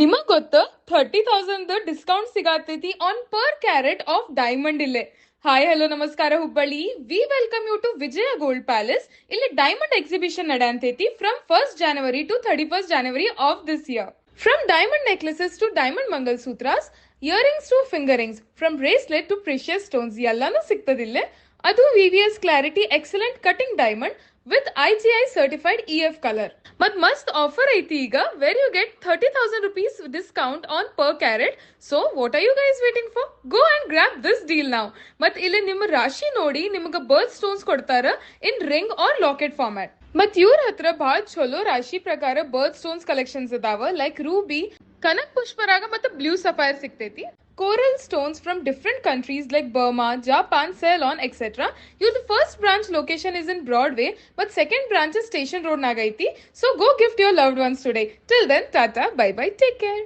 ನಿಮಗ್ ಗೊತ್ತ 30,000 ಡಿಸ್ಕೌಂಟ್ ಸಿಗತೈತಿ on per carat of diamond ಇಲ್ಲೇ. ಹಾಯ್ ಹಲೋ ನಮಸ್ಕಾರ Hubballi. We welcome you to Vijaya gold palace. ಇಲ್ಲಿ ಡೈಮಂಡ್ ಎಕ್ಸಿಬಿಷನ್ ನಡೆಯಂತೈತಿ from 1st January to 31st January of this year. From diamond necklaces to diamond mangalsutras, earrings to finger rings, from bracelet to precious stones ಎಲ್ಲಾನು ಸಿಗ್ತದಿಲ್ಲೇ. ಅದು VVS clarity excellent cutting diamond with IGI certified EF color. But must offer ಐತಿ ಈಗ where you get 30,000 rupees discount on per carat. So what are you guys waiting for? Go and grab this deal now. ಮತ್ ಇಲ್ಲಿ ನಿಮ್ಮ ರಾಶಿ ನೋಡಿ ನಿಮಗೆ ಬರ್ತ್ stones ಕೊಡ್ತಾರ ಇನ್ ring R locket format. ಮತ್ ಇವ್ರ ಹತ್ರ ಬಹಳ ಚಲೋ ರಾಶಿ ಪ್ರಕಾರ ಬರ್ತ್ ಸ್ಟೋನ್ಸ್ ಕಲೆಕ್ಷನ್ಸ್ ಅದಾವ. ಲೈಕ್ ರೂಬಿ, ಕನಕ್ ಪುಷ್ಪರಾಗ ಮತ್ತು ಬ್ಲೂ ಸಫೈರ್ ಸಿಗ್ತೈತಿ. Coral stones from different countries like Burma, Japan, Ceylon, etc. Your first branch location is in Broadway, but second branch is Station Road Nagaiti. So go gift your loved ones today. Till then, tata, bye bye, take care.